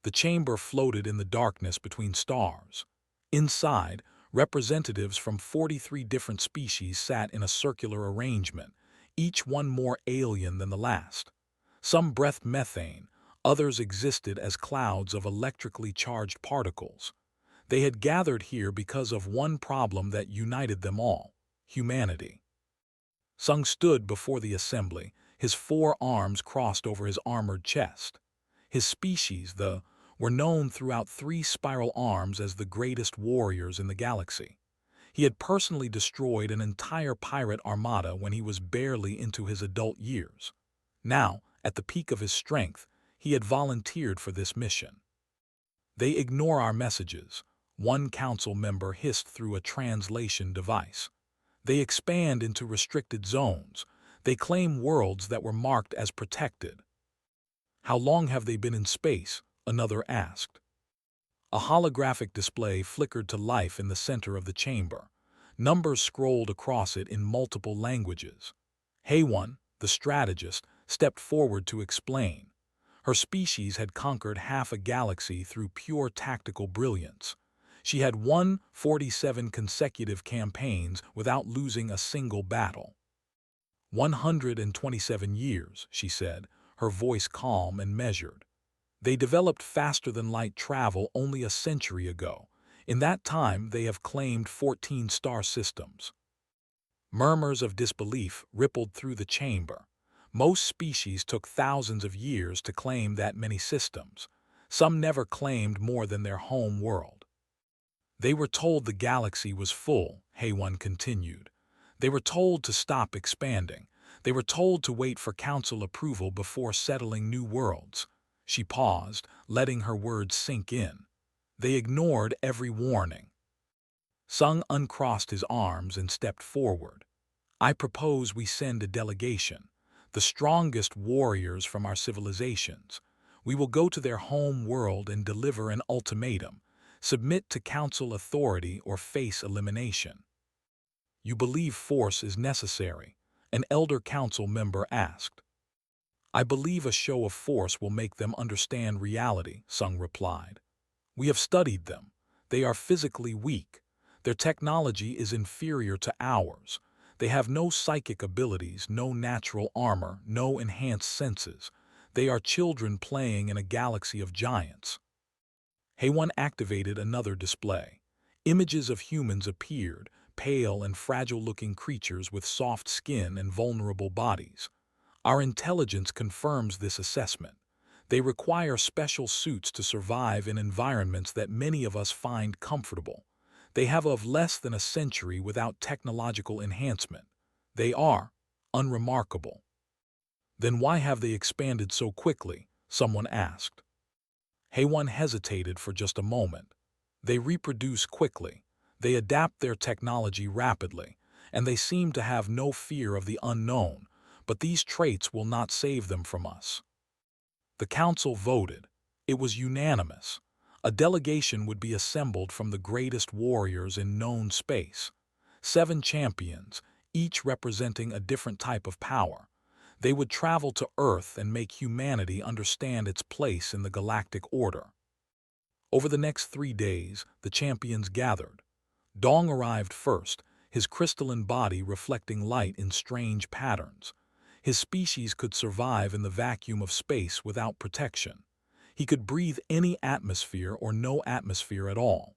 The chamber floated in the darkness between stars. Inside, representatives from 43 different species sat in a circular arrangement, each one more alien than the last. Some breathed methane, others existed as clouds of electrically charged particles. They had gathered here because of one problem that united them all: humanity. Sung stood before the assembly, his four arms crossed over his armored chest. His species, were known throughout three spiral arms as the greatest warriors in the galaxy. He had personally destroyed an entire pirate armada when he was barely into his adult years. Now, at the peak of his strength, he had volunteered for this mission. "They ignore our messages," one council member hissed through a translation device. "They expand into restricted zones. They claim worlds that were marked as protected." "How long have they been in space?" another asked. A holographic display flickered to life in the center of the chamber. Numbers scrolled across it in multiple languages. Hayone, the strategist, stepped forward to explain. Her species had conquered half a galaxy through pure tactical brilliance. She had won 47 consecutive campaigns without losing a single battle. 127 years, she said, her voice calm and measured. They developed faster-than-light travel only a century ago. In that time, they have claimed 14 star systems. Murmurs of disbelief rippled through the chamber. Most species took thousands of years to claim that many systems. Some never claimed more than their home world. "They were told the galaxy was full," Hayone continued. "They were told to stop expanding. They were told to wait for council approval before settling new worlds." She paused, letting her words sink in. "They ignored every warning." Sung uncrossed his arms and stepped forward. "I propose we send a delegation, the strongest warriors from our civilizations. We will go to their home world and deliver an ultimatum: submit to council authority or face elimination." "You believe force is necessary?" an elder council member asked. "I believe a show of force will make them understand reality," Sung replied. "We have studied them. They are physically weak. Their technology is inferior to ours. They have no psychic abilities, no natural armor, no enhanced senses. They are children playing in a galaxy of giants." Hayone activated another display. Images of humans appeared, pale and fragile-looking creatures with soft skin and vulnerable bodies. "Our intelligence confirms this assessment. They require special suits to survive in environments that many of us find comfortable. They have of less than a century without technological enhancement. They are unremarkable." "Then why have they expanded so quickly?" someone asked. Hayone hesitated for just a moment. "They reproduce quickly. They adapt their technology rapidly, and they seem to have no fear of the unknown, but these traits will not save them from us." The council voted. It was unanimous. A delegation would be assembled from the greatest warriors in known space. 7 champions, each representing a different type of power. They would travel to Earth and make humanity understand its place in the galactic order. Over the next 3 days, the champions gathered. Dong arrived first, his crystalline body reflecting light in strange patterns. His species could survive in the vacuum of space without protection. He could breathe any atmosphere or no atmosphere at all.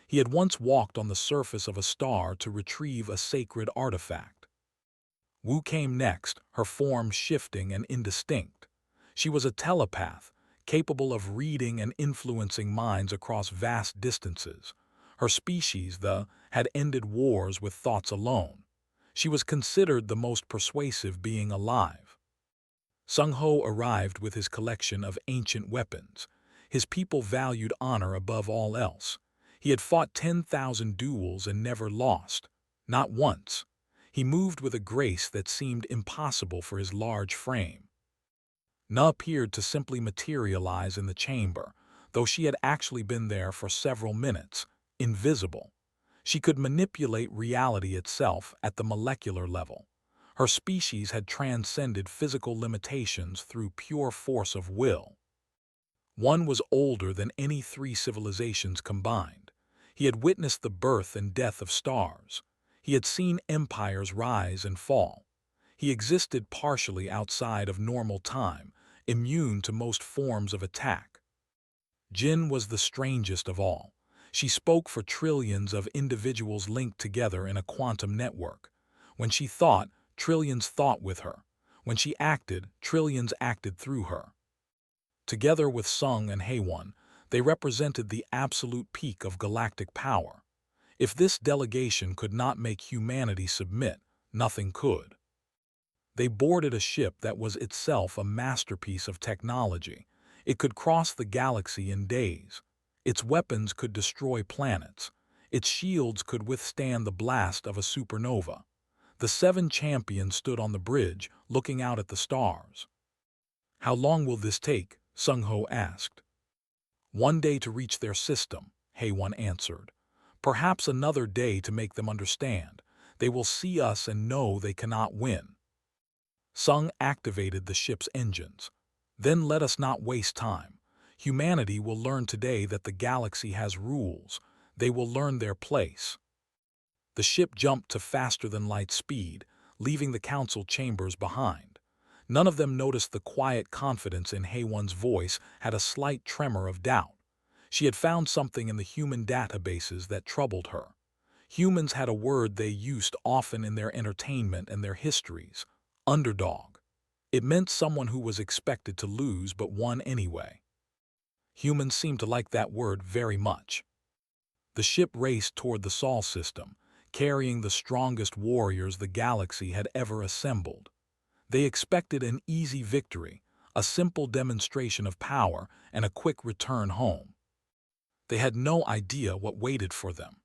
He had once walked on the surface of a star to retrieve a sacred artifact. Wu came next, her form shifting and indistinct. She was a telepath, capable of reading and influencing minds across vast distances. Her species, had ended wars with thoughts alone. She was considered the most persuasive being alive. Sung Ho arrived with his collection of ancient weapons. His people valued honor above all else. He had fought 10,000 duels and never lost. Not once. He moved with a grace that seemed impossible for his large frame. Na appeared to simply materialize in the chamber, though she had actually been there for several minutes, invisible. She could manipulate reality itself at the molecular level. Her species had transcended physical limitations through pure force of will. One was older than any three civilizations combined. He had witnessed the birth and death of stars. He had seen empires rise and fall. He existed partially outside of normal time, immune to most forms of attack. Jin was the strangest of all. She spoke for trillions of individuals linked together in a quantum network. When she thought, trillions thought with her. When she acted, trillions acted through her. Together with Sung and Haewon, they represented the absolute peak of galactic power. If this delegation could not make humanity submit, nothing could. They boarded a ship that was itself a masterpiece of technology. It could cross the galaxy in days. Its weapons could destroy planets. Its shields could withstand the blast of a supernova. The seven champions stood on the bridge, looking out at the stars. "How long will this take?" Sung-ho asked. "One day to reach their system," Haewon answered. "Perhaps another day to make them understand. They will see us and know they cannot win." Sung activated the ship's engines. "Then let us not waste time. Humanity will learn today that the galaxy has rules. They will learn their place." The ship jumped to faster-than-light speed, leaving the council chambers behind. None of them noticed the quiet confidence in Haewon's voice had a slight tremor of doubt. She had found something in the human databases that troubled her. Humans had a word they used often in their entertainment and their histories: underdog. It meant someone who was expected to lose but won anyway. Humans seemed to like that word very much. The ship raced toward the Sol system, carrying the strongest warriors the galaxy had ever assembled. They expected an easy victory, a simple demonstration of power, and a quick return home. They had no idea what waited for them.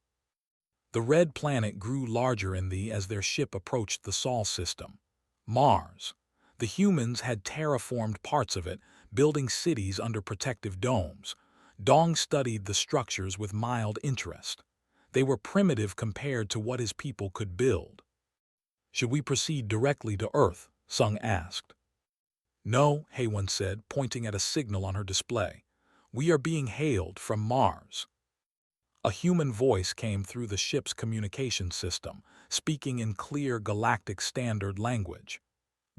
The red planet grew larger as their ship approached the Sol system. Mars. The humans had terraformed parts of it, building cities under protective domes. Dong studied the structures with mild interest. They were primitive compared to what his people could build. "Should we proceed directly to Earth?" Sung asked. "No," Haewon said, pointing at a signal on her display. "We are being hailed from Mars." A human voice came through the ship's communication system, speaking in clear galactic standard language.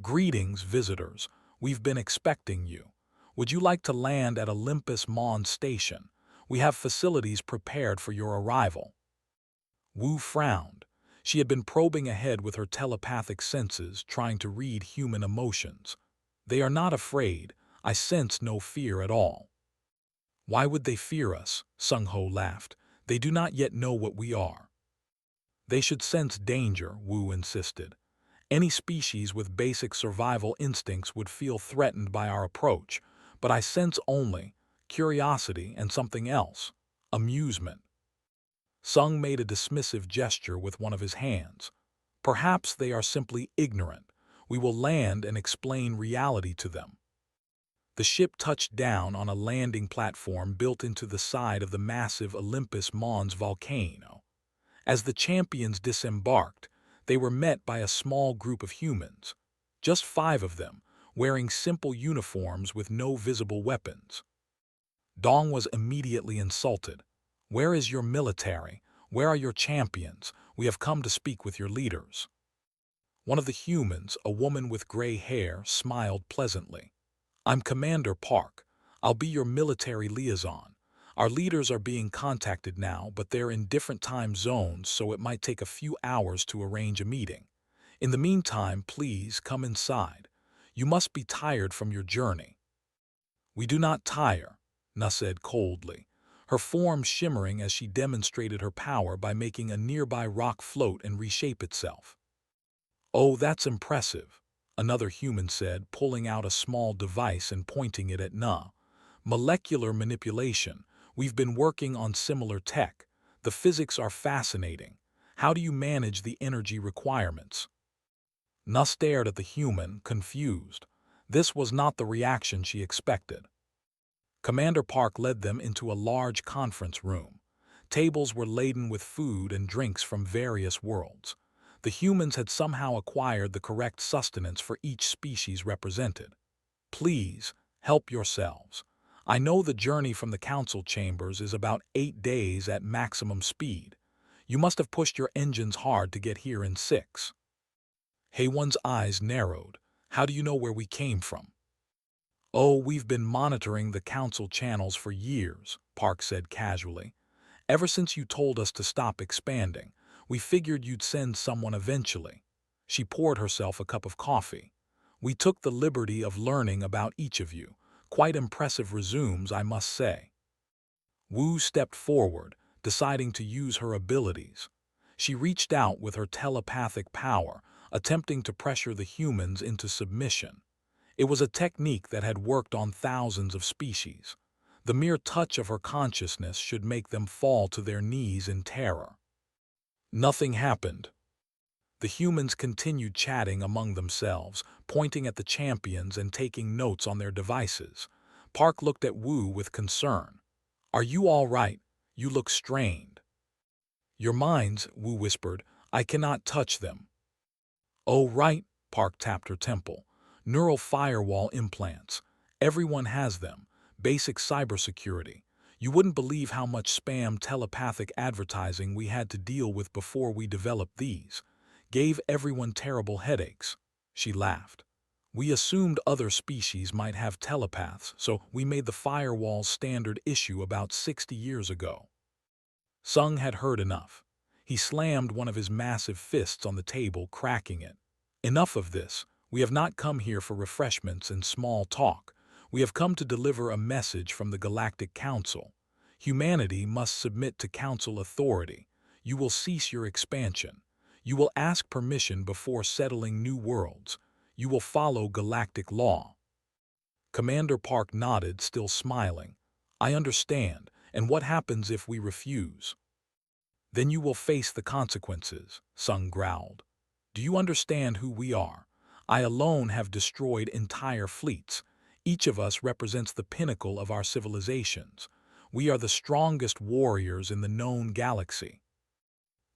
"Greetings, visitors. We've been expecting you. Would you like to land at Olympus Mons Station? We have facilities prepared for your arrival." Wu frowned. She had been probing ahead with her telepathic senses, trying to read human emotions. "They are not afraid. I sense no fear at all." "Why would they fear us?" Sung-ho laughed. "They do not yet know what we are." "They should sense danger," Wu insisted. "Any species with basic survival instincts would feel threatened by our approach, but I sense only curiosity and something else: amusement." Sung made a dismissive gesture with one of his hands. "Perhaps they are simply ignorant. We will land and explain reality to them." The ship touched down on a landing platform built into the side of the massive Olympus Mons volcano. As the champions disembarked, they were met by a small group of humans, just 5 of them, wearing simple uniforms with no visible weapons. Dong was immediately insulted. "Where is your military? Where are your champions? We have come to speak with your leaders." One of the humans, a woman with gray hair, smiled pleasantly. "I'm Commander Park. I'll be your military liaison. Our leaders are being contacted now, but they're in different time zones, so it might take a few hours to arrange a meeting. In the meantime, please come inside. You must be tired from your journey." "We do not tire," Na said coldly, her form shimmering as she demonstrated her power by making a nearby rock float and reshape itself. "Oh, that's impressive," another human said, pulling out a small device and pointing it at Na. "Molecular manipulation. We've been working on similar tech. The physics are fascinating. How do you manage the energy requirements?" Na stared at the human, confused. This was not the reaction she expected. Commander Park led them into a large conference room. Tables were laden with food and drinks from various worlds. The humans had somehow acquired the correct sustenance for each species represented. "Please, help yourselves. I know the journey from the council chambers is about 8 days at maximum speed. You must have pushed your engines hard to get here in 6. Haywan's eyes narrowed. How do you know where we came from? Oh, we've been monitoring the council channels for years, Park said casually. Ever since you told us to stop expanding, we figured you'd send someone eventually. She poured herself a cup of coffee. We took the liberty of learning about each of you. Quite impressive resumes, I must say. Wu stepped forward, deciding to use her abilities. She reached out with her telepathic power, attempting to pressure the humans into submission. It was a technique that had worked on thousands of species. The mere touch of her consciousness should make them fall to their knees in terror. Nothing happened. The humans continued chatting among themselves, pointing at the champions and taking notes on their devices. Park looked at Wu with concern. Are you all right? You look strained. Your minds, Wu whispered. I cannot touch them. Oh, right, Park tapped her temple. Neural firewall implants. Everyone has them. Basic cybersecurity. You wouldn't believe how much spam telepathic advertising we had to deal with before we developed these. Gave everyone terrible headaches. She laughed. We assumed other species might have telepaths, so we made the firewall standard issue about 60 years ago. Sung had heard enough. He slammed one of his massive fists on the table, cracking it. Enough of this. We have not come here for refreshments and small talk. We have come to deliver a message from the Galactic Council. Humanity must submit to Council authority. You will cease your expansion. You will ask permission before settling new worlds. You will follow galactic law. Commander Park nodded, still smiling. I understand. And what happens if we refuse? Then you will face the consequences, Sung growled. Do you understand who we are? I alone have destroyed entire fleets. Each of us represents the pinnacle of our civilizations. We are the strongest warriors in the known galaxy.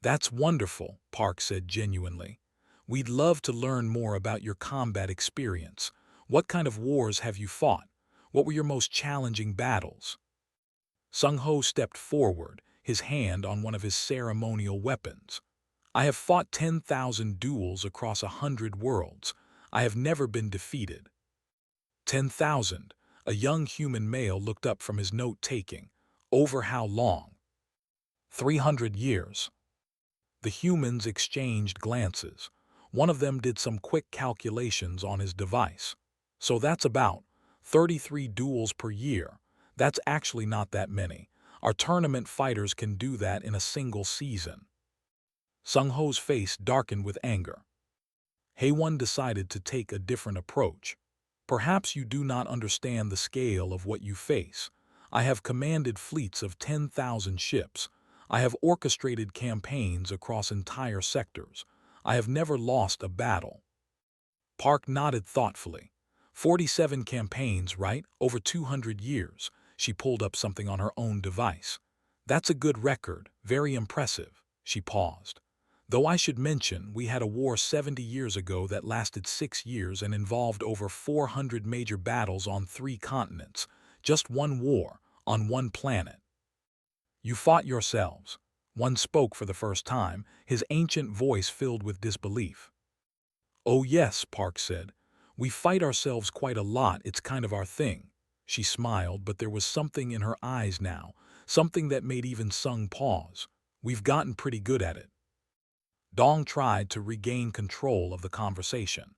That's wonderful, Park said genuinely. We'd love to learn more about your combat experience. What kind of wars have you fought? What were your most challenging battles? Sung Ho stepped forward, his hand on one of his ceremonial weapons. I have fought 10,000 duels across 100 worlds. I have never been defeated. 10,000. A young human male looked up from his note-taking. Over how long? 300 years. The humans exchanged glances. One of them did some quick calculations on his device. So that's about 33 duels per year. That's actually not that many. Our tournament fighters can do that in a single season. Sung Ho's face darkened with anger. Haywan decided to take a different approach. Perhaps you do not understand the scale of what you face. I have commanded fleets of 10,000 ships. I have orchestrated campaigns across entire sectors. I have never lost a battle. Park nodded thoughtfully. 47 campaigns, right? Over 200 years. She pulled up something on her own device. That's a good record, very impressive. She paused. Though I should mention, we had a war 70 years ago that lasted 6 years and involved over 400 major battles on 3 continents. Just one war, on one planet. You fought yourselves. One spoke for the first time, his ancient voice filled with disbelief. Oh yes, Park said. We fight ourselves quite a lot, it's kind of our thing. She smiled, but there was something in her eyes now, something that made even Sung pause. We've gotten pretty good at it. Dong tried to regain control of the conversation.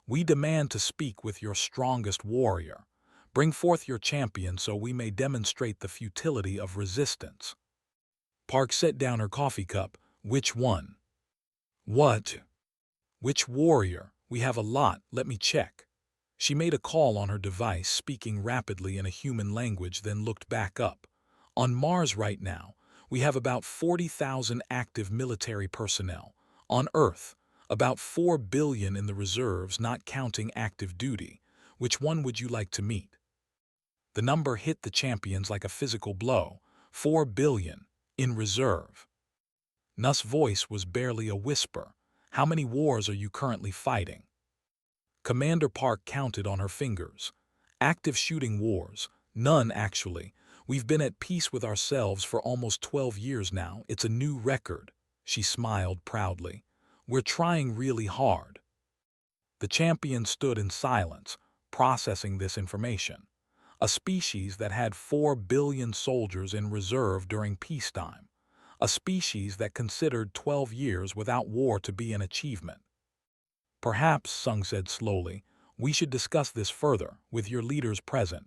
We demand to speak with your strongest warrior. Bring forth your champion so we may demonstrate the futility of resistance. Park set down her coffee cup. Which one? What? Which warrior? We have a lot, let me check. She made a call on her device, speaking rapidly in a human language, then looked back up. On Mars right now, we have about 40,000 active military personnel. On Earth, about 4 billion in the reserves, not counting active duty. Which one would you like to meet? The number hit the champions like a physical blow. 4 billion, in reserve. Nuss' voice was barely a whisper. How many wars are you currently fighting? Commander Park counted on her fingers. Active shooting wars, None, actually. We've been at peace with ourselves for almost 12 years now. It's a new record. She smiled proudly. We're trying really hard. The champion stood in silence, processing this information. A species that had 4 billion soldiers in reserve during peacetime. A species that considered 12 years without war to be an achievement. Perhaps, Sung said slowly, we should discuss this further, with your leaders present.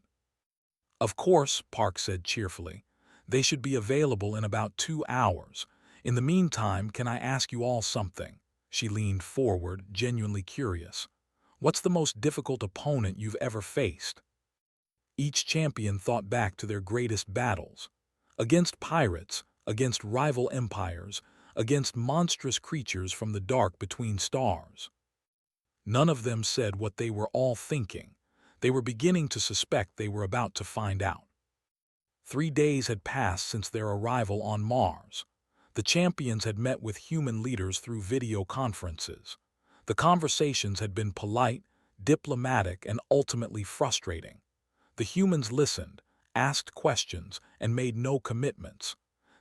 Of course, Park said cheerfully. They should be available in about 2 hours. In the meantime, can I ask you all something? She leaned forward, genuinely curious. What's the most difficult opponent you've ever faced? Each champion thought back to their greatest battles. Against pirates, against rival empires, against monstrous creatures from the dark between stars. None of them said what they were all thinking. They were beginning to suspect they were about to find out. 3 days had passed since their arrival on Mars. The champions had met with human leaders through video conferences. The conversations had been polite, diplomatic, and ultimately frustrating. The humans listened, asked questions, and made no commitments.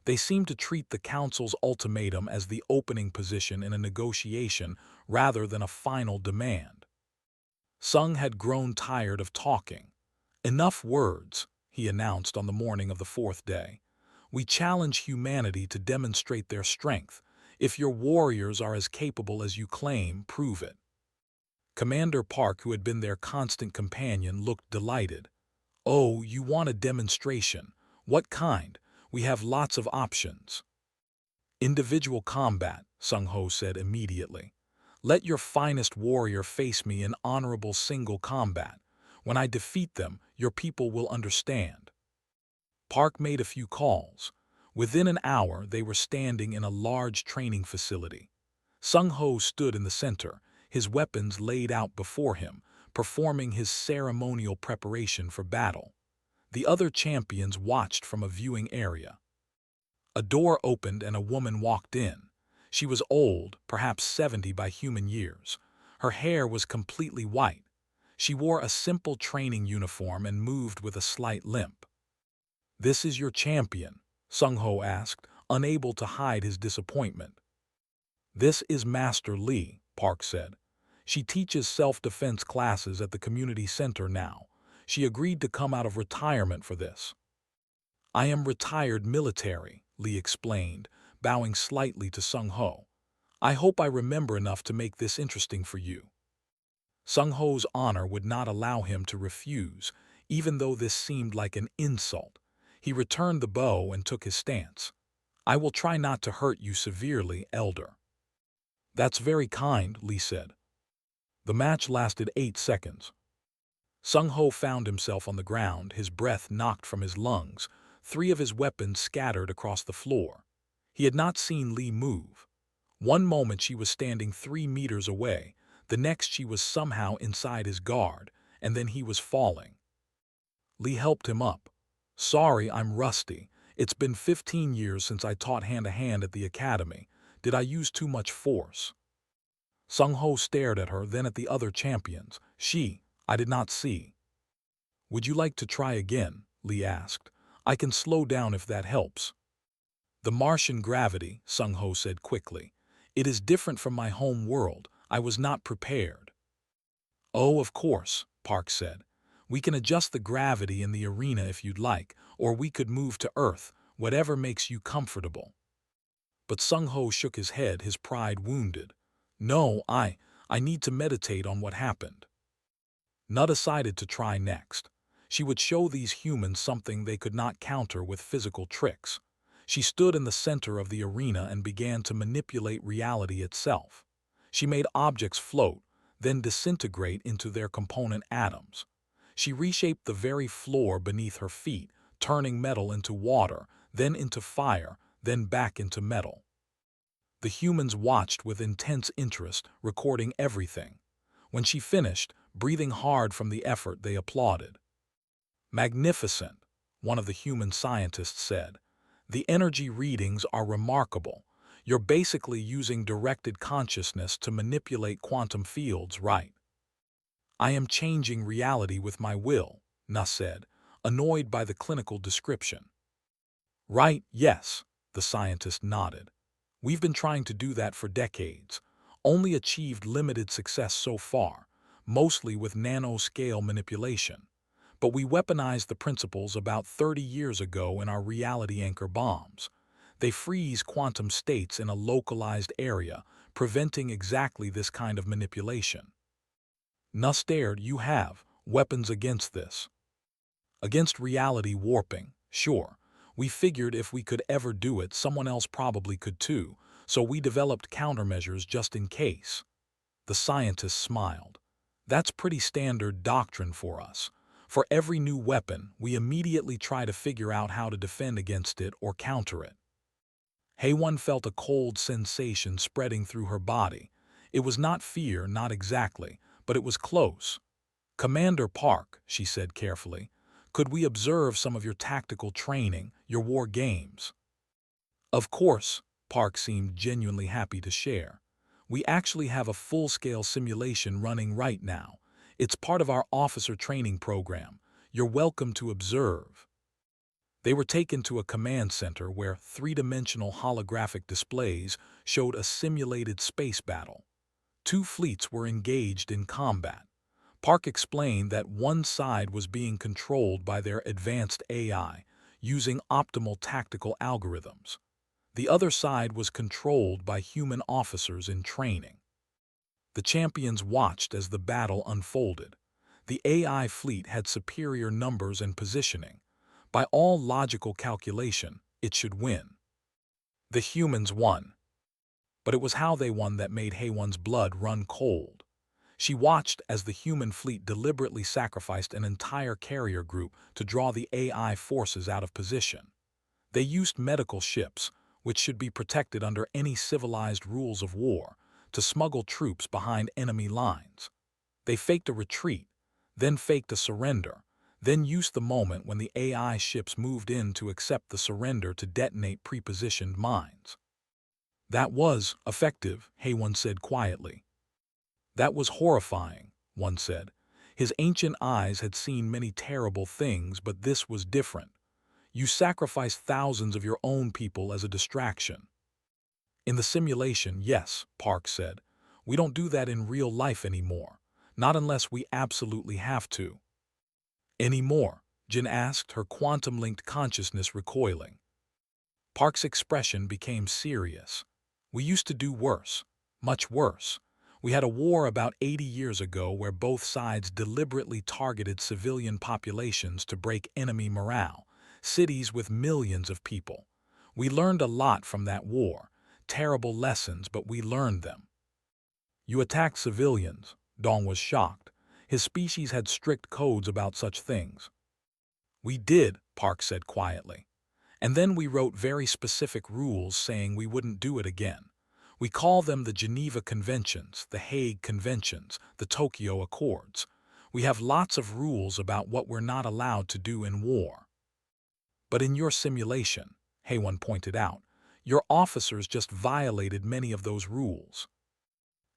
They seemed to treat the Council's ultimatum as the opening position in a negotiation rather than a final demand. Sung had grown tired of talking. Enough words, he announced on the morning of the 4th day. We challenge humanity to demonstrate their strength. If your warriors are as capable as you claim, prove it. Commander Park, who had been their constant companion, looked delighted. Oh, you want a demonstration. What kind? We have lots of options. Individual combat, Sung Ho said immediately. Let your finest warrior face me in honorable single combat. When I defeat them, your people will understand. Park made a few calls. Within an hour, they were standing in a large training facility. Sung Ho stood in the center, his weapons laid out before him, performing his ceremonial preparation for battle. The other champions watched from a viewing area. A door opened and a woman walked in. She was old, perhaps 70 by human years. Her hair was completely white. She wore a simple training uniform and moved with a slight limp. This is your champion, Sung Ho asked, unable to hide his disappointment. This is Master Lee, Park said. She teaches self-defense classes at the community center now. She agreed to come out of retirement for this. I am retired military, Lee explained, bowing slightly to Sung Ho. I hope I remember enough to make this interesting for you. Sung Ho's honor would not allow him to refuse, even though this seemed like an insult. He returned the bow and took his stance. I will try not to hurt you severely, Elder. That's very kind, Lee said. The match lasted 8 seconds. Sung Ho found himself on the ground, his breath knocked from his lungs, 3 of his weapons scattered across the floor. He had not seen Lee move. One moment she was standing 3 meters away, the next she was somehow inside his guard, and then he was falling. Lee helped him up. Sorry, I'm rusty. It's been 15 years since I taught hand-to-hand at the academy. Did I use too much force? Sung Ho stared at her, then at the other champions. I did not see. Would you like to try again? Lee asked. I can slow down if that helps. The Martian gravity, Sung Ho said quickly. It is different from my home world. I was not prepared. Oh, of course, Park said. We can adjust the gravity in the arena if you'd like, or we could move to Earth, whatever makes you comfortable. But Sung Ho shook his head, his pride wounded. No, I need to meditate on what happened. Na decided to try next. She would show these humans something they could not counter with physical tricks. She stood in the center of the arena and began to manipulate reality itself. She made objects float, then disintegrate into their component atoms. She reshaped the very floor beneath her feet, turning metal into water, then into fire, then back into metal. The humans watched with intense interest, recording everything. When she finished, breathing hard from the effort, they applauded. Magnificent, one of the human scientists said. The energy readings are remarkable. You're basically using directed consciousness to manipulate quantum fields, right? I am changing reality with my will, Na said. annoyed by the clinical description. Right, yes, the scientist nodded. We've been trying to do that for decades, only achieved limited success so far, mostly with nanoscale manipulation. But we weaponized the principles about 30 years ago in our reality anchor bombs. They freeze quantum states in a localized area, preventing exactly this kind of manipulation. Nustared, you have weapons against this. Against reality warping, sure. We figured if we could ever do it, someone else probably could too, so we developed countermeasures just in case. The scientist smiled. That's pretty standard doctrine for us. For every new weapon, we immediately try to figure out how to defend against it or counter it. Hayone felt a cold sensation spreading through her body. It was not fear, not exactly, but it was close. Commander Park, she said carefully, could we observe some of your tactical training, your war games? Of course, Park seemed genuinely happy to share. We actually have a full-scale simulation running right now. It's part of our officer training program. You're welcome to observe. They were taken to a command center where three-dimensional holographic displays showed a simulated space battle. Two fleets were engaged in combat. Park explained that one side was being controlled by their advanced AI, using optimal tactical algorithms. The other side was controlled by human officers in training. The champions watched as the battle unfolded. The AI fleet had superior numbers and positioning. By all logical calculation, it should win. The humans won. But it was how they won that made Hayone's blood run cold. She watched as the human fleet deliberately sacrificed an entire carrier group to draw the AI forces out of position. They used medical ships, which should be protected under any civilized rules of war, to smuggle troops behind enemy lines. They faked a retreat, then faked a surrender, then used the moment when the AI ships moved in to accept the surrender to detonate pre-positioned mines. That was effective, Hayone said quietly. That was horrifying, one said. His ancient eyes had seen many terrible things, but this was different. You sacrificed thousands of your own people as a distraction. In the simulation, yes, Park said. We don't do that in real life anymore. Not unless we absolutely have to. Anymore? Jin asked, her quantum-linked consciousness recoiling. Park's expression became serious. We used to do worse. Much worse. We had a war about 80 years ago where both sides deliberately targeted civilian populations to break enemy morale, cities with millions of people. We learned a lot from that war. Terrible lessons, but we learned them. You attacked civilians, Dong was shocked. His species had strict codes about such things. We did, Park said quietly. And then we wrote very specific rules saying we wouldn't do it again. We call them the Geneva Conventions, the Hague Conventions, the Tokyo Accords. We have lots of rules about what we're not allowed to do in war. But in your simulation, Hayone pointed out, your officers just violated many of those rules.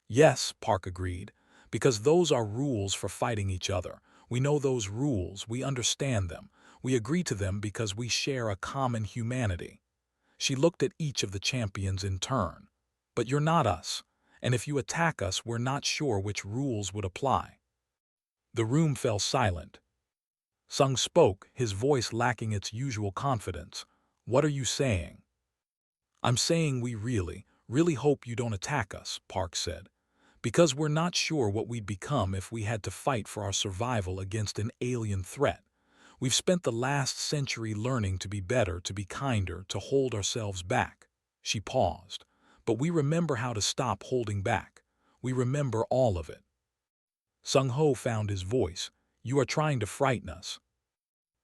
Yes, Park agreed, because those are rules for fighting each other. We know those rules, we understand them. We agree to them because we share a common humanity. She looked at each of the champions in turn. But you're not us, and if you attack us, we're not sure which rules would apply. The room fell silent. Sung spoke, his voice lacking its usual confidence. What are you saying? I'm saying we really hope you don't attack us, Park said. Because we're not sure what we'd become if we had to fight for our survival against an alien threat. We've spent the last century learning to be better, to be kinder, to hold ourselves back. She paused. But we remember how to stop holding back. We remember all of it. Sung-ho found his voice. You are trying to frighten us.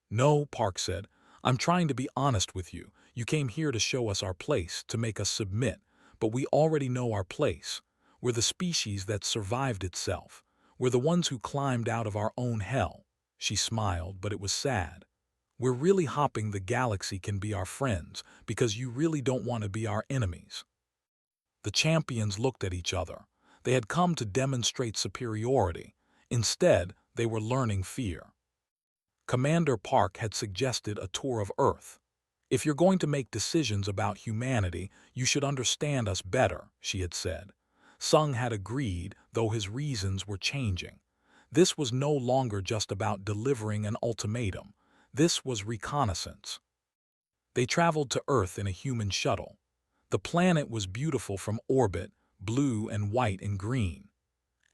No, Park said. I'm trying to be honest with you. You came here to show us our place, to make us submit. But we already know our place. We're the species that survived itself. We're the ones who climbed out of our own hell. She smiled, but it was sad. We're really hoping the galaxy can be our friends, because you really don't want to be our enemies. The champions looked at each other. They had come to demonstrate superiority. Instead, they were learning fear. Commander Park had suggested a tour of Earth. "If you're going to make decisions about humanity, you should understand us better," she had said. Sung had agreed, though his reasons were changing. This was no longer just about delivering an ultimatum. This was reconnaissance. They traveled to Earth in a human shuttle. The planet was beautiful from orbit, blue and white and green.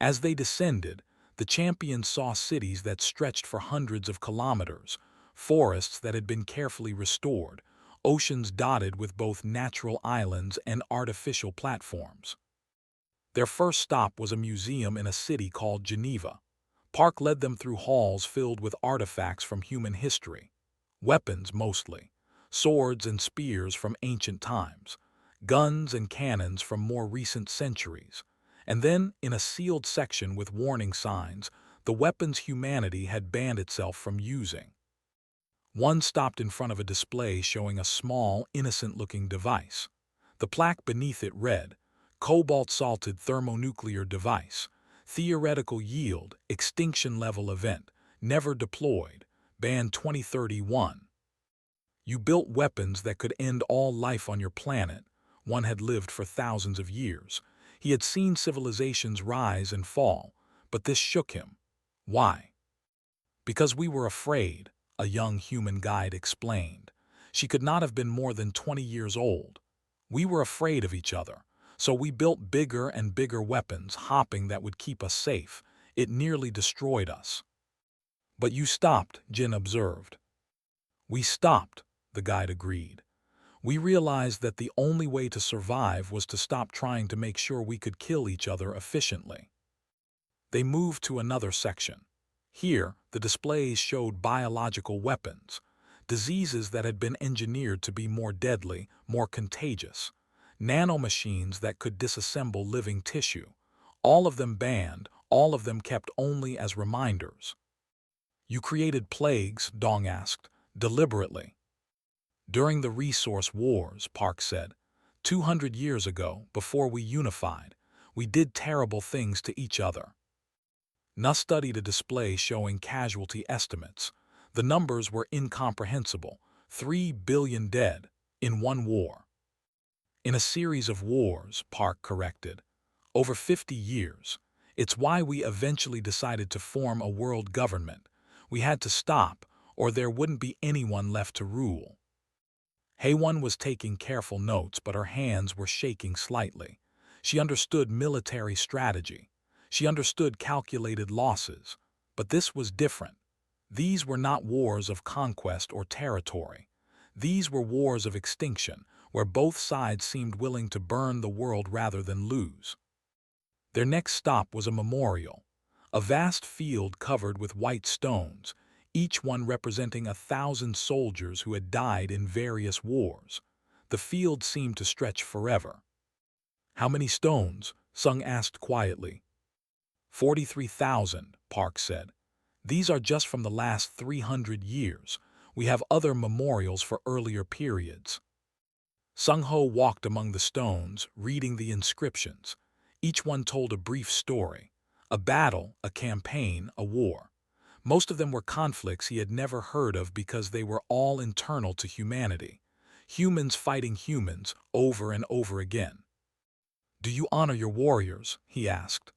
As they descended, the champions saw cities that stretched for hundreds of kilometers, forests that had been carefully restored, oceans dotted with both natural islands and artificial platforms. Their first stop was a museum in a city called Geneva. Park led them through halls filled with artifacts from human history. Weapons, mostly. Swords and spears from ancient times. Guns and cannons from more recent centuries. And then, in a sealed section with warning signs, the weapons humanity had banned itself from using. One stopped in front of a display showing a small, innocent-looking device. The plaque beneath it read, "Cobalt-salted thermonuclear device. Theoretical yield, extinction level event. Never deployed. Ban 2031. You built weapons that could end all life on your planet." One had lived for thousands of years. He had seen civilizations rise and fall, but this shook him. Why? "Because we were afraid," a young human guide explained. She could not have been more than 20 years old. "We were afraid of each other, so we built bigger and bigger weapons, hoping that would keep us safe. It nearly destroyed us." "But you stopped," Jin observed. "We stopped," the guide agreed. "We realized that the only way to survive was to stop trying to make sure we could kill each other efficiently." They moved to another section. Here, the displays showed biological weapons, diseases that had been engineered to be more deadly, more contagious, nanomachines that could disassemble living tissue, all of them banned, all of them kept only as reminders. "You created plagues," Dong asked, "deliberately." "During the resource wars," Park said. 200 years ago, before we unified, we did terrible things to each other." Na studied a display showing casualty estimates. The numbers were incomprehensible. 3 billion dead in one war. "In a series of wars," Park corrected. "Over 50 years. It's why we eventually decided to form a world government. We had to stop, or there wouldn't be anyone left to rule." Haewon was taking careful notes, but her hands were shaking slightly. She understood military strategy. She understood calculated losses. But this was different. These were not wars of conquest or territory. These were wars of extinction, where both sides seemed willing to burn the world rather than lose. Their next stop was a memorial, a vast field covered with white stones, each one representing 1,000 soldiers who had died in various wars. The field seemed to stretch forever. "How many stones?" Sung asked quietly. 43,000, Park said. "These are just from the last 300 years. We have other memorials for earlier periods." Sung-ho walked among the stones, reading the inscriptions. Each one told a brief story. A battle, a campaign, a war. Most of them were conflicts he had never heard of because they were all internal to humanity. Humans fighting humans over and over again. "Do you honor your warriors?" he asked.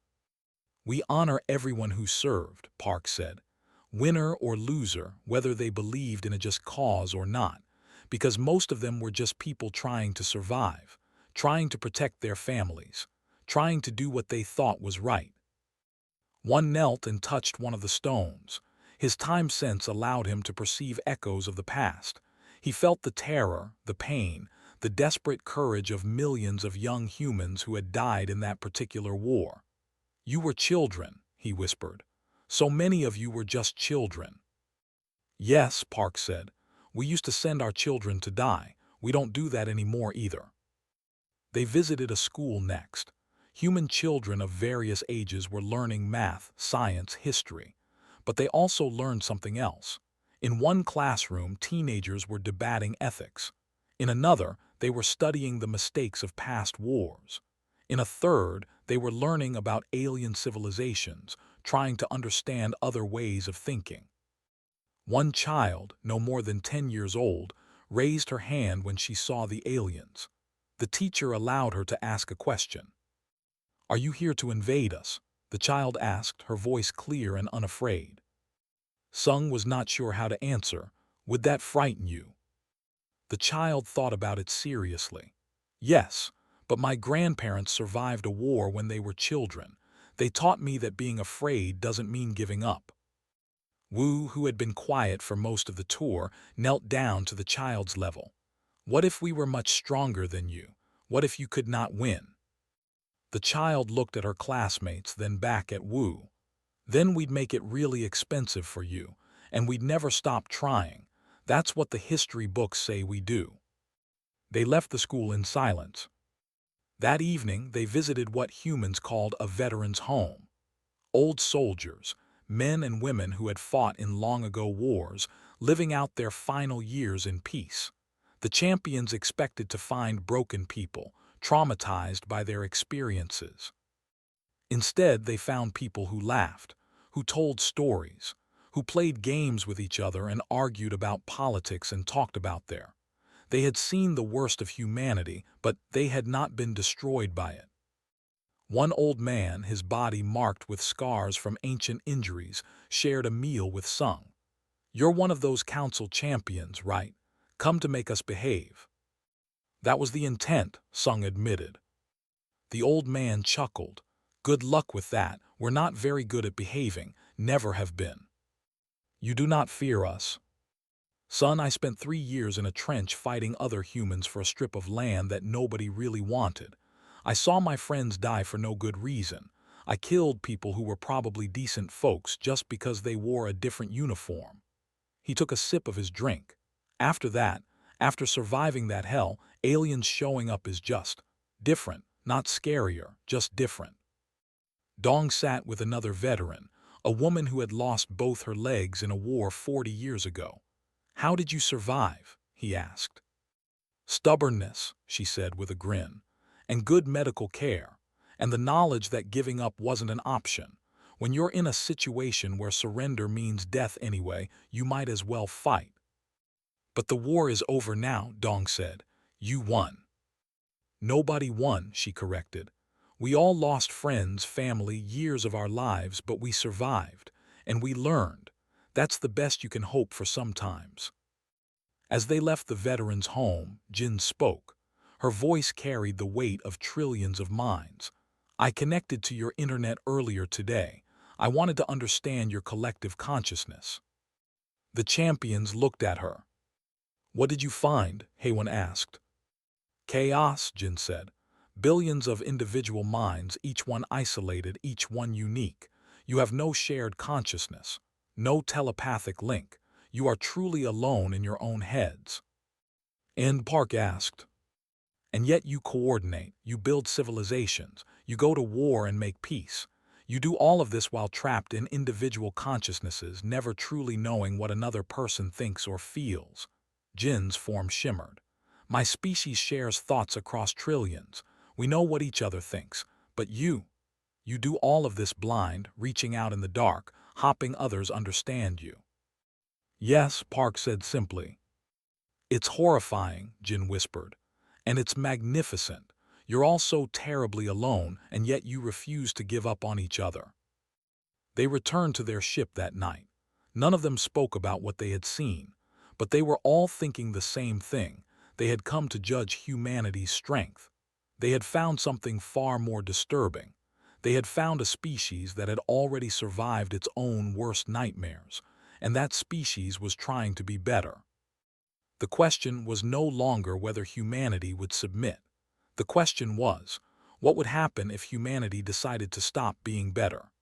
"We honor everyone who served," Park said. "Winner or loser, whether they believed in a just cause or not, because most of them were just people trying to survive, trying to protect their families, trying to do what they thought was right." One knelt and touched one of the stones. His time sense allowed him to perceive echoes of the past. He felt the terror, the pain, the desperate courage of millions of young humans who had died in that particular war. "You were children," he whispered. "So many of you were just children." "Yes," Park said. "We used to send our children to die. We don't do that anymore either." They visited a school next. Human children of various ages were learning math, science, history. But they also learned something else. In one classroom, teenagers were debating ethics. In another, they were studying the mistakes of past wars. In a third, they were learning about alien civilizations, trying to understand other ways of thinking. One child, no more than 10 years old, raised her hand when she saw the aliens. The teacher allowed her to ask a question. "Are you here to invade us?" the child asked, her voice clear and unafraid. Sung was not sure how to answer. "Would that frighten you?" The child thought about it seriously. "Yes, but my grandparents survived a war when they were children. They taught me that being afraid doesn't mean giving up." Wu, who had been quiet for most of the tour, knelt down to the child's level. "What if we were much stronger than you? What if you could not win?" The child looked at her classmates, then back at Wu. "Then we'd make it really expensive for you, and we'd never stop trying. That's what the history books say we do." They left the school in silence. That evening, they visited what humans called a veteran's home. Old soldiers, men and women who had fought in long-ago wars, living out their final years in peace. The champions expected to find broken people, traumatized by their experiences. Instead, they found people who laughed, who told stories, who played games with each other and argued about politics and talked about their. They had seen the worst of humanity, but they had not been destroyed by it. One old man, his body marked with scars from ancient injuries, shared a meal with Sung. "You're one of those council champions, right? Come to make us behave." "That was the intent," Sung admitted. The old man chuckled. "Good luck with that. We're not very good at behaving, never have been." "You do not fear us?" "Son, I spent 3 years in a trench fighting other humans for a strip of land that nobody really wanted. I saw my friends die for no good reason. I killed people who were probably decent folks just because they wore a different uniform." He took a sip of his drink. "After that, after surviving that hell, aliens showing up is just different, not scarier, just different." Dong sat with another veteran, a woman who had lost both her legs in a war 40 years ago. "How did you survive?" he asked. "Stubbornness," she said with a grin, "and good medical care, and the knowledge that giving up wasn't an option. When you're in a situation where surrender means death anyway, you might as well fight." "But the war is over now," Dong said. "You won." "Nobody won," she corrected. "We all lost friends, family, years of our lives, but we survived, and we learned. That's the best you can hope for sometimes." As they left the veteran's home, Jin spoke. Her voice carried the weight of trillions of minds. "I connected to your internet earlier today. I wanted to understand your collective consciousness." The champions looked at her. "What did you find?" Haewon asked. "Chaos," Jin said. "Billions of individual minds, each one isolated, each one unique. You have no shared consciousness, no telepathic link. You are truly alone in your own heads." And Park asked, "And yet you coordinate, you build civilizations, you go to war and make peace. You do all of this while trapped in individual consciousnesses, never truly knowing what another person thinks or feels." Jin's form shimmered. "My species shares thoughts across trillions. We know what each other thinks. But you do all of this blind, reaching out in the dark, hoping others understand you." "Yes," Park said simply. "It's horrifying," Jin whispered. "And it's magnificent. You're all so terribly alone, and yet you refuse to give up on each other." They returned to their ship that night. None of them spoke about what they had seen, but they were all thinking the same thing. They had come to judge humanity's strength. They had found something far more disturbing. They had found a species that had already survived its own worst nightmares, and that species was trying to be better. The question was no longer whether humanity would submit. The question was, what would happen if humanity decided to stop being better?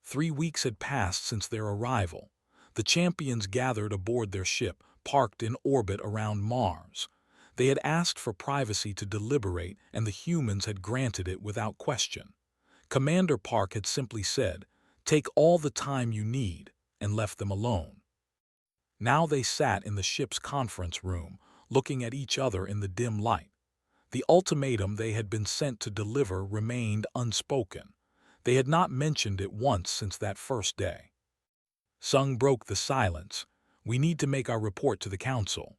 3 weeks had passed since their arrival. The champions gathered aboard their ship, parked in orbit around Mars. They had asked for privacy to deliberate, and the humans had granted it without question. Commander Park had simply said, "Take all the time you need," and left them alone. Now they sat in the ship's conference room, looking at each other in the dim light. The ultimatum they had been sent to deliver remained unspoken. They had not mentioned it once since that first day. Sung broke the silence. We need to make our report to the council.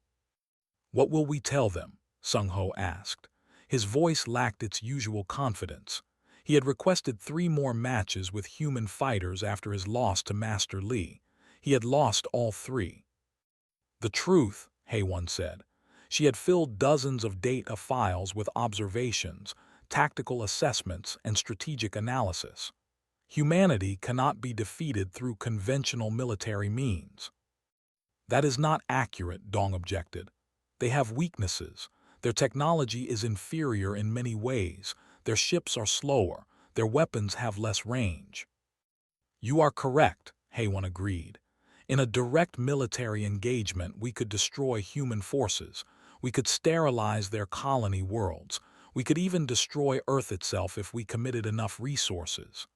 What will we tell them? Sung-ho asked. His voice lacked its usual confidence. He had requested 3 more matches with human fighters after his loss to Master Li. He had lost all 3. The truth, Haewon said. She had filled dozens of data files with observations, tactical assessments, and strategic analysis. Humanity cannot be defeated through conventional military means. That is not accurate, Dong objected. They have weaknesses. Their technology is inferior in many ways. Their ships are slower. Their weapons have less range. You are correct, Haewon agreed. In a direct military engagement, we could destroy human forces. We could sterilize their colony worlds. We could even destroy Earth itself if we committed enough resources.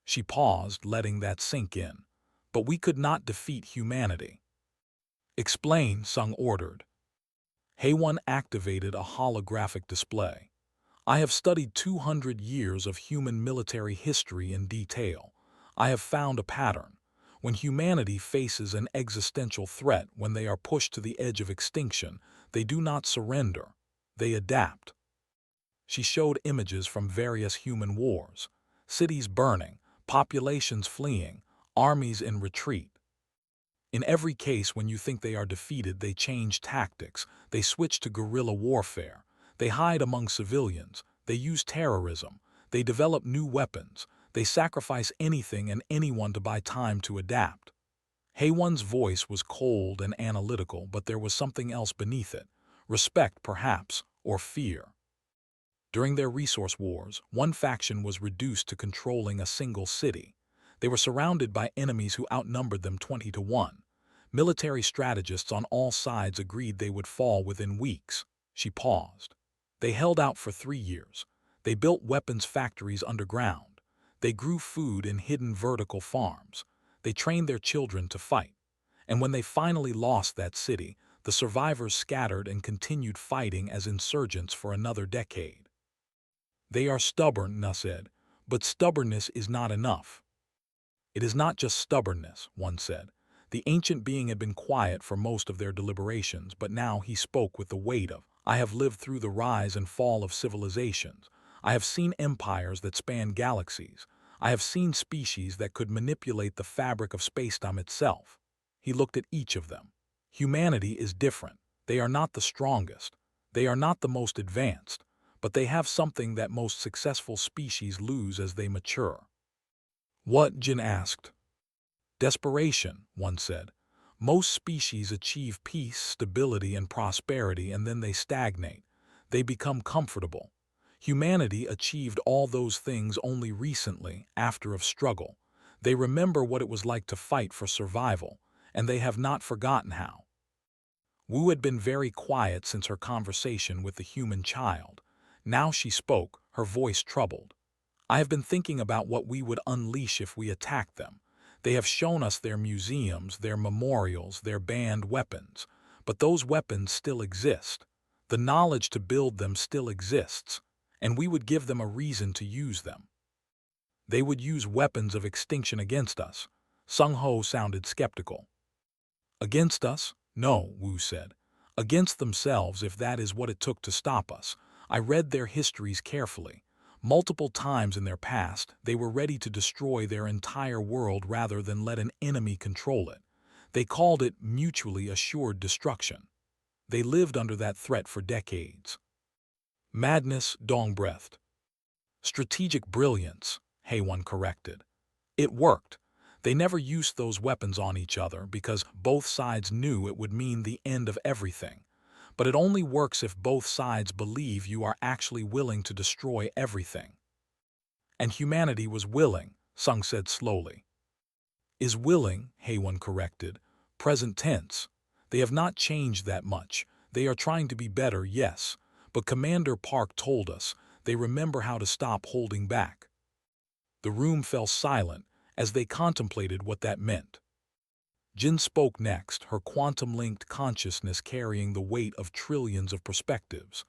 She paused, letting that sink in. But we could not defeat humanity. Explain, Sung ordered. Haewon activated a holographic display. I have studied 200 years of human military history in detail. I have found a pattern. When humanity faces an existential threat, when they are pushed to the edge of extinction, they do not surrender. They adapt. She showed images from various human wars. Cities burning, populations fleeing, armies in retreat. In every case, when you think they are defeated, they change tactics. They switch to guerrilla warfare. They hide among civilians. They use terrorism. They develop new weapons. They sacrifice anything and anyone to buy time to adapt. Haewon's voice was cold and analytical, but there was something else beneath it. Respect, perhaps, or fear. During their resource wars, one faction was reduced to controlling a single city. They were surrounded by enemies who outnumbered them 20 to 1. Military strategists on all sides agreed they would fall within weeks. She paused. They held out for 3 years. They built weapons factories underground. They grew food in hidden vertical farms. They trained their children to fight. And when they finally lost that city, the survivors scattered and continued fighting as insurgents for another decade. They are stubborn, Na said, but stubbornness is not enough. It is not just stubbornness, one said. The ancient being had been quiet for most of their deliberations, but now he spoke with the weight of, I have lived through the rise and fall of civilizations. I have seen empires that span galaxies. I have seen species that could manipulate the fabric of spacetime itself. He looked at each of them. Humanity is different. They are not the strongest. They are not the most advanced, but they have something that most successful species lose as they mature. What? Jin asked. Desperation, one said. Most species achieve peace, stability, and prosperity, and then they stagnate. They become comfortable. Humanity achieved all those things only recently, after of struggle. They remember what it was like to fight for survival, and they have not forgotten how. Wu had been very quiet since her conversation with the human child. Now she spoke, her voice troubled. I have been thinking about what we would unleash if we attacked them. They have shown us their museums, their memorials, their banned weapons. But those weapons still exist. The knowledge to build them still exists, and we would give them a reason to use them. They would use weapons of extinction against us. Sung-ho sounded skeptical. Against us? No, Wu said. Against themselves, if that is what it took to stop us. I read their histories carefully. Multiple times in their past, they were ready to destroy their entire world rather than let an enemy control it. They called it mutually assured destruction. They lived under that threat for decades. Madness, Dong breathed. Strategic brilliance, Haewon corrected. It worked. They never used those weapons on each other because both sides knew it would mean the end of everything. But it only works if both sides believe you are actually willing to destroy everything. And humanity was willing, Sung said slowly. Is willing, Haewon corrected. Present tense. They have not changed that much. They are trying to be better, yes. But Commander Park told us they remember how to stop holding back. The room fell silent as they contemplated what that meant. Jin spoke next, her quantum-linked consciousness carrying the weight of trillions of perspectives.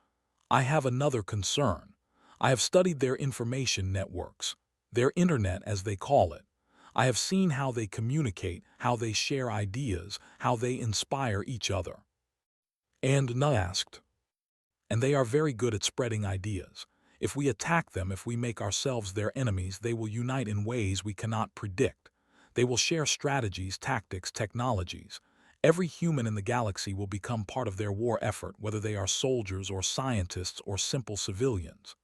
I have another concern. I have studied their information networks, their internet as they call it. I have seen how they communicate, how they share ideas, how they inspire each other. And Na asked, and they are very good at spreading ideas. If we attack them, if we make ourselves their enemies, they will unite in ways we cannot predict. They will share strategies, tactics, technologies. Every human in the galaxy will become part of their war effort, whether they are soldiers or scientists or simple civilians.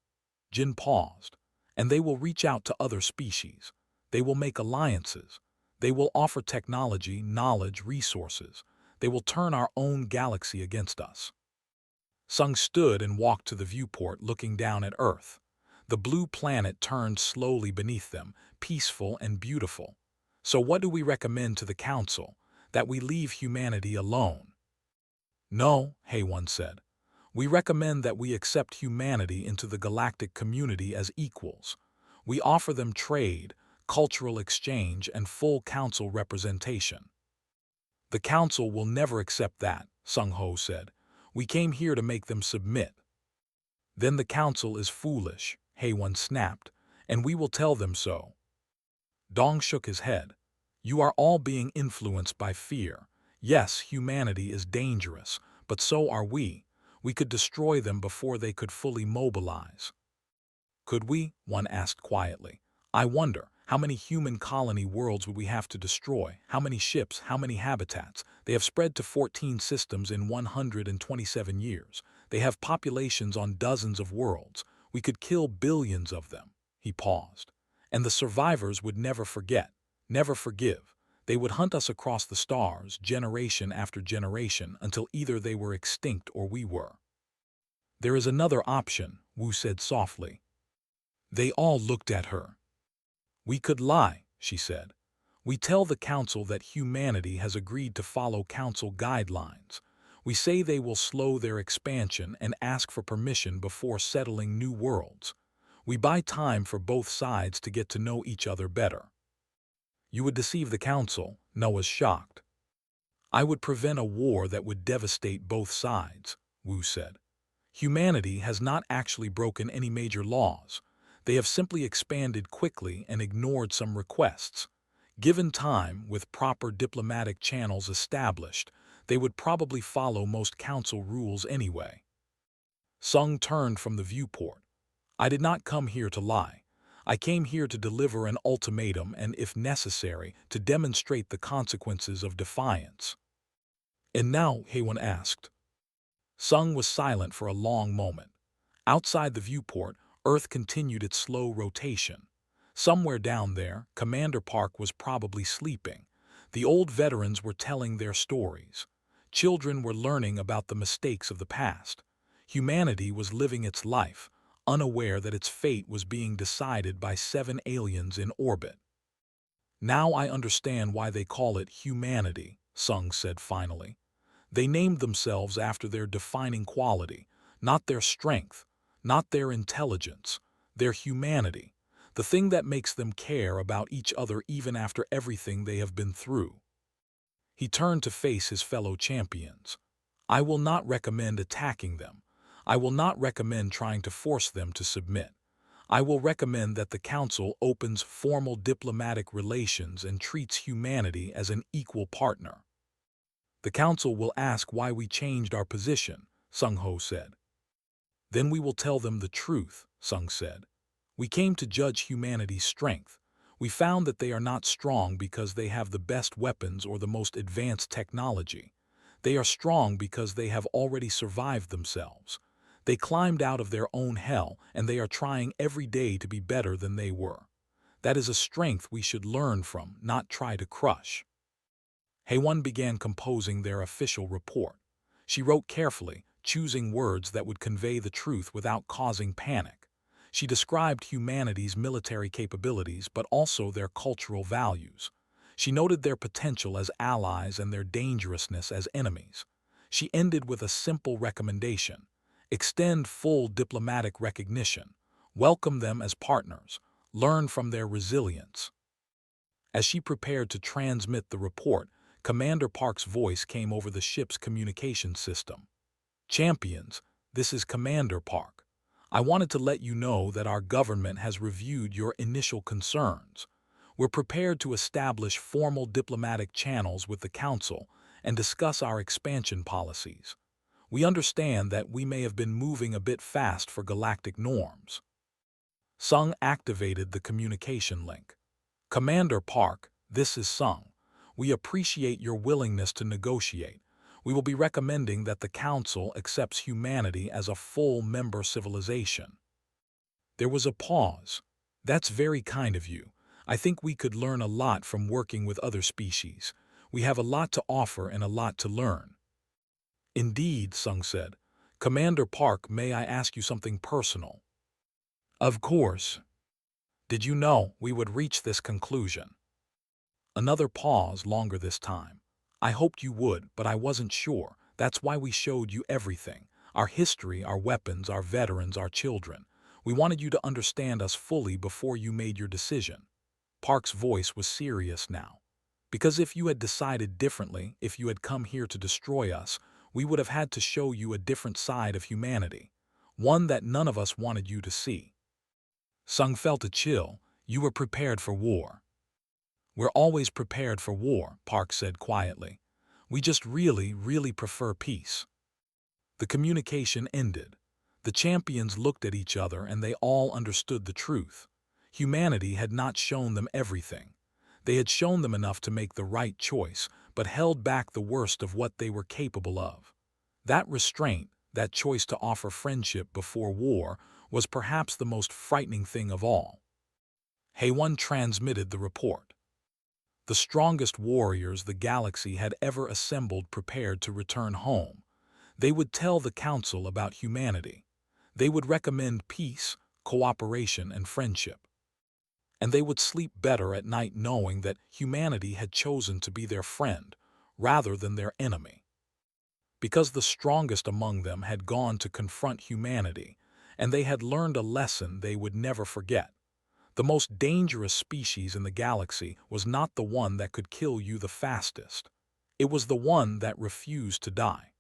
Jin paused. And they will reach out to other species. They will make alliances. They will offer technology, knowledge, resources. They will turn our own galaxy against us. Sung stood and walked to the viewport, looking down at Earth. The blue planet turned slowly beneath them, peaceful and beautiful. So what do we recommend to the Council? That we leave humanity alone? No, HFY said. We recommend that we accept humanity into the galactic community as equals. We offer them trade, cultural exchange, and full Council representation. The Council will never accept that, Sung Ho said. We came here to make them submit. Then the Council is foolish, HFY snapped, and we will tell them so. Dong shook his head. You are all being influenced by fear. Yes, humanity is dangerous, but so are we. We could destroy them before they could fully mobilize. Could we? One asked quietly. I wonder, how many human colony worlds would we have to destroy? How many ships? How many habitats? They have spread to 14 systems in 127 years. They have populations on dozens of worlds. We could kill billions of them. He paused. And the survivors would never forget, never forgive. They would hunt us across the stars, generation after generation, until either they were extinct or we were. There is another option, Wu said softly. They all looked at her. We could lie, she said. We tell the Council that humanity has agreed to follow Council guidelines. We say they will slow their expansion and ask for permission before settling new worlds. We buy time for both sides to get to know each other better. You would deceive the Council, Noah's shocked. I would prevent a war that would devastate both sides, Wu said. Humanity has not actually broken any major laws. They have simply expanded quickly and ignored some requests. Given time, with proper diplomatic channels established, they would probably follow most Council rules anyway. Sung turned from the viewport. I did not come here to lie. I came here to deliver an ultimatum and, if necessary, to demonstrate the consequences of defiance. And now, HFY asked. Sung was silent for a long moment. Outside the viewport, Earth continued its slow rotation. Somewhere down there, Commander Park was probably sleeping. The old veterans were telling their stories. Children were learning about the mistakes of the past. Humanity was living its life, unaware that its fate was being decided by 7 aliens in orbit. Now I understand why they call it humanity, Sung said finally. They named themselves after their defining quality, not their strength, not their intelligence, their humanity, the thing that makes them care about each other even after everything they have been through. He turned to face his fellow champions. I will not recommend attacking them. I will not recommend trying to force them to submit. I will recommend that the Council opens formal diplomatic relations and treats humanity as an equal partner. The Council will ask why we changed our position, Sung Ho said. Then we will tell them the truth, Sung said. We came to judge humanity's strength. We found that they are not strong because they have the best weapons or the most advanced technology. They are strong because they have already survived themselves. They climbed out of their own hell, and they are trying every day to be better than they were. That is a strength we should learn from, not try to crush. HFY began composing their official report. She wrote carefully, choosing words that would convey the truth without causing panic. She described humanity's military capabilities but also their cultural values. She noted their potential as allies and their dangerousness as enemies. She ended with a simple recommendation. Extend full diplomatic recognition. Welcome them as partners. Learn from their resilience. As she prepared to transmit the report, Commander Park's voice came over the ship's communication system. Champions, this is Commander Park. I wanted to let you know that our government has reviewed your initial concerns. We're prepared to establish formal diplomatic channels with the Council and discuss our expansion policies. We understand that we may have been moving a bit fast for galactic norms. Sung activated the communication link. Commander Park, this is Sung. We appreciate your willingness to negotiate. We will be recommending that the Council accepts humanity as a full member civilization. There was a pause. That's very kind of you. I think we could learn a lot from working with other species. We have a lot to offer and a lot to learn. Indeed, Sung said. Commander Park, may I ask you something personal? Of course. Did you know we would reach this conclusion? Another pause, longer this time. I hoped you would, but I wasn't sure. That's why we showed you everything. Our history, our weapons, our veterans, our children. We wanted you to understand us fully before you made your decision. Park's voice was serious now. Because if you had decided differently, if you had come here to destroy us, we would have had to show you a different side of humanity. One that none of us wanted you to see. Sung felt a chill. You were prepared for war. We're always prepared for war, Park said quietly. We just really prefer peace. The communication ended. The champions looked at each other and they all understood the truth. Humanity had not shown them everything. They had shown them enough to make the right choice, but held back the worst of what they were capable of. That restraint, that choice to offer friendship before war, was perhaps the most frightening thing of all. HFY transmitted the report. The strongest warriors the galaxy had ever assembled prepared to return home. They would tell the Council about humanity. They would recommend peace, cooperation, and friendship. And they would sleep better at night knowing that humanity had chosen to be their friend rather than their enemy. Because the strongest among them had gone to confront humanity, and they had learned a lesson they would never forget. The most dangerous species in the galaxy was not the one that could kill you the fastest. It was the one that refused to die.